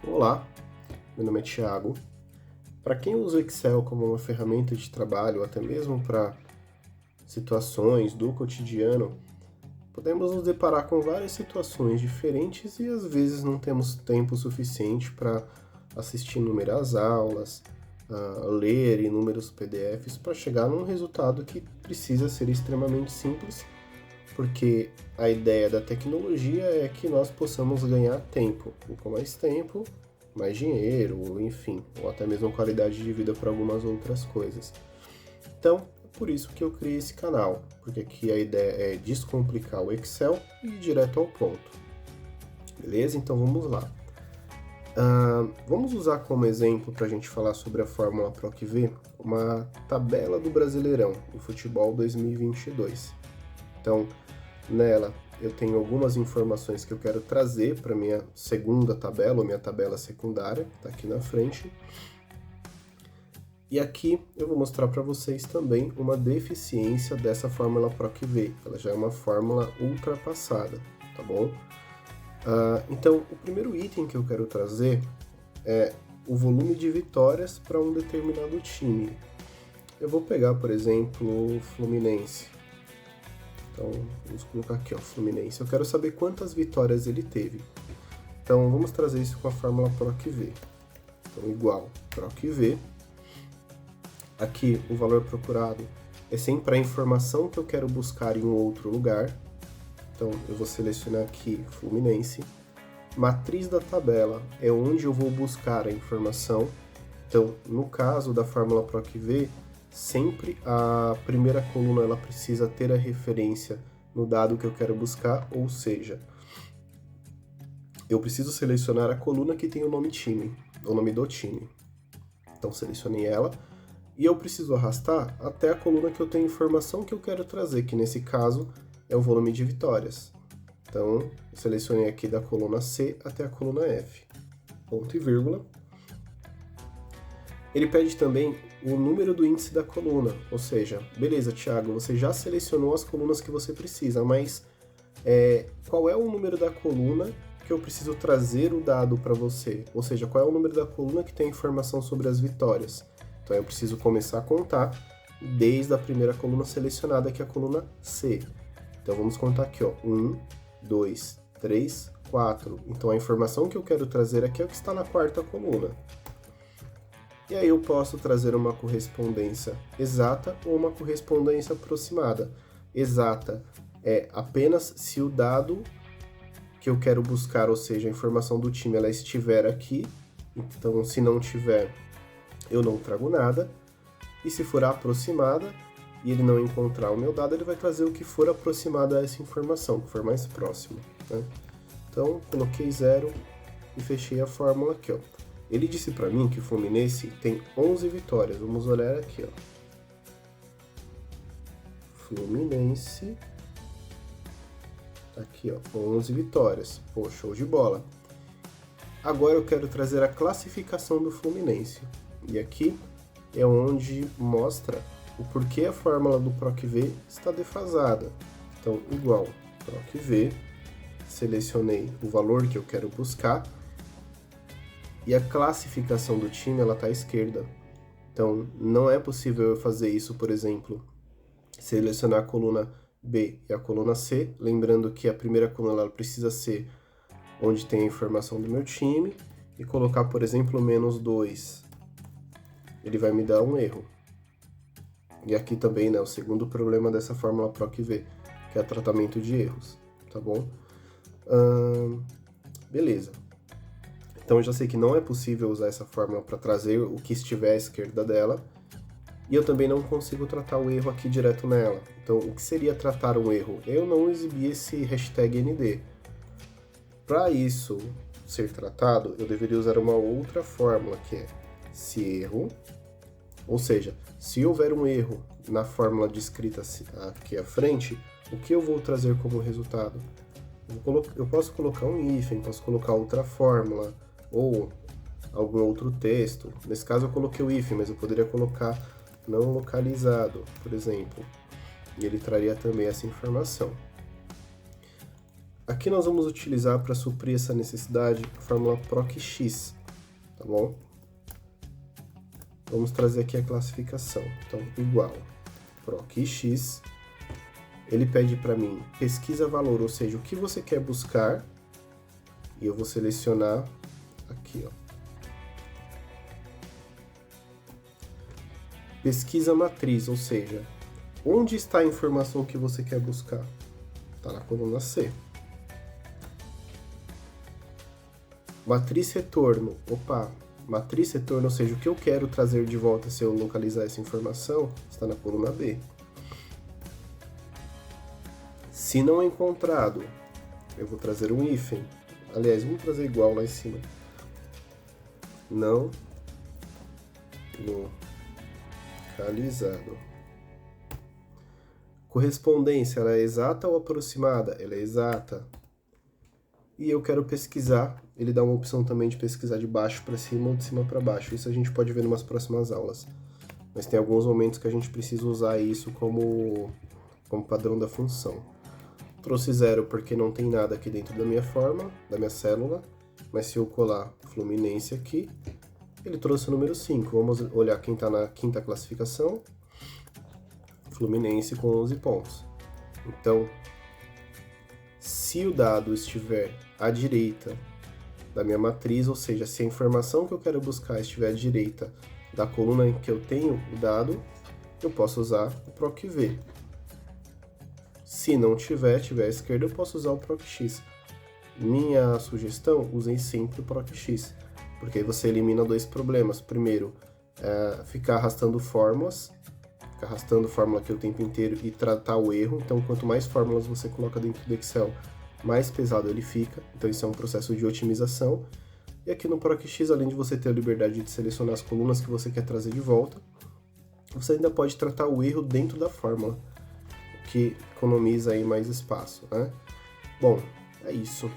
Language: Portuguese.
Olá, meu nome é Thiago. Para quem usa o Excel como uma ferramenta de trabalho, ou até mesmo para situações do cotidiano, podemos nos deparar com várias situações diferentes e às vezes não temos tempo suficiente para assistir inúmeras aulas, ler inúmeros PDFs para chegar num resultado que precisa ser extremamente simples, porque a ideia da tecnologia é que nós possamos ganhar tempo, e com mais tempo, mais dinheiro, enfim, ou até mesmo qualidade de vida para algumas outras coisas. Então, é por isso que eu criei esse canal, porque aqui a ideia é descomplicar o Excel e ir direto ao ponto. Beleza? Então vamos lá. Vamos usar como exemplo para a gente falar sobre a Fórmula PROC-V uma tabela do Brasileirão do futebol 2022. Então, nela eu tenho algumas informações que eu quero trazer para minha segunda tabela, ou minha tabela secundária, que está aqui na frente. E aqui eu vou mostrar para vocês também uma deficiência dessa fórmula PROC-V. Ela já é uma fórmula ultrapassada, tá bom? Então, o primeiro item que eu quero trazer é o volume de vitórias para um determinado time. Eu vou pegar, por exemplo, o Fluminense. Então, vamos colocar aqui, ó, Fluminense. Eu quero saber quantas vitórias ele teve. Então, vamos trazer isso com a fórmula PROC-V. Então, igual PROC-V. Aqui, o valor procurado é sempre a informação que eu quero buscar em um outro lugar. Então, eu vou selecionar aqui Fluminense. Matriz da tabela é onde eu vou buscar a informação. Então, no caso da fórmula PROC-V, sempre a primeira coluna ela precisa ter a referência no dado que eu quero buscar, ou seja, eu preciso selecionar a coluna que tem o nome time, o nome do time. Então, selecionei ela e eu preciso arrastar até a coluna que eu tenho a informação que eu quero trazer, que nesse caso é o volume de vitórias. Então, eu selecionei aqui da coluna C até a coluna F. Ponto e vírgula. Ele pede também o número do índice da coluna, ou seja, beleza, Thiago, você já selecionou as colunas que você precisa, mas qual é o número da coluna que eu preciso trazer o dado para você? Ou seja, qual é o número da coluna que tem informação sobre as vitórias? Então, eu preciso começar a contar desde a primeira coluna selecionada, que é a coluna C. Então, vamos contar aqui, ó, 1, 2, 3, 4. Então, a informação que eu quero trazer aqui é o que está na quarta coluna. E aí eu posso trazer uma correspondência exata ou uma correspondência aproximada. Exata é apenas se o dado que eu quero buscar, ou seja, a informação do time, ela estiver aqui. Então, se não tiver, eu não trago nada. E se for aproximada e ele não encontrar o meu dado, ele vai trazer o que for aproximado a essa informação, que for mais próximo, né? Então, coloquei 0 e fechei a fórmula aqui, ó. Ele disse para mim que o Fluminense tem 11 vitórias. Vamos olhar aqui, ó. Fluminense. Aqui, ó, 11 vitórias. Pô, show de bola. Agora eu quero trazer a classificação do Fluminense. E aqui é onde mostra o porquê a fórmula do PROC-V está defasada. Então, igual PROC-V, selecionei o valor que eu quero buscar, e a classificação do time ela está à esquerda. Então, não é possível eu fazer isso, por exemplo, selecionar a coluna B e a coluna C, lembrando que a primeira coluna ela precisa ser onde tem a informação do meu time, e colocar, por exemplo, -2. Ele vai me dar um erro. E aqui também, né, o segundo problema dessa fórmula PROC-V, que é o tratamento de erros, tá bom? Beleza. Então, eu já sei que não é possível usar essa fórmula para trazer o que estiver à esquerda dela. E eu também não consigo tratar o erro aqui direto nela. Então, o que seria tratar um erro? Eu não exibi esse hashtag ND. Para isso ser tratado, eu deveria usar uma outra fórmula, que é se erro, ou seja, se houver um erro na fórmula descrita aqui à frente, o que eu vou trazer como resultado? Eu posso colocar um hífen, posso colocar outra fórmula, ou algum outro texto. Nesse caso eu coloquei o hífen, mas eu poderia colocar não localizado, por exemplo, e ele traria também essa informação. Aqui nós vamos utilizar para suprir essa necessidade a fórmula PROC-X. tá bom? Vamos trazer aqui a classificação. Então, igual proc_x, ele pede para mim pesquisa valor, ou seja, o que você quer buscar, e eu vou selecionar aqui, ó. Pesquisa matriz, ou seja, onde está a informação que você quer buscar? Está na coluna C. Matriz retorno, matriz retorno, ou seja, o que eu quero trazer de volta se eu localizar essa informação, está na coluna B. Se não encontrado, eu vou trazer um hífen. Aliás, vamos trazer igual lá em cima. Não localizado. Correspondência, ela é exata ou aproximada? Ela é exata. E eu quero pesquisar, ele dá uma opção também de pesquisar de baixo para cima ou de cima para baixo. Isso a gente pode ver em umas próximas aulas. Mas tem alguns momentos que a gente precisa usar isso como padrão da função. Trouxe 0 porque não tem nada aqui dentro da minha forma, da minha célula. Mas se eu colar Fluminense aqui, ele trouxe o número 5. Vamos olhar quem está na quinta classificação. Fluminense com 11 pontos. Então, se o dado estiver à direita da minha matriz, ou seja, se a informação que eu quero buscar estiver à direita da coluna em que eu tenho o dado, eu posso usar o proc_v. Se não tiver à esquerda, eu posso usar o proc_x. Minha sugestão, usem sempre o proc_x, porque aí você elimina dois problemas. Primeiro, ficar arrastando fórmulas, ficar arrastando fórmula aqui o tempo inteiro e tratar o erro. Então, quanto mais fórmulas você coloca dentro do Excel, mais pesado ele fica. Então, isso é um processo de otimização. E aqui no proc_x, além de você ter a liberdade de selecionar as colunas que você quer trazer de volta, você ainda pode tratar o erro dentro da fórmula, o que economiza aí mais espaço, né? Bom, é isso.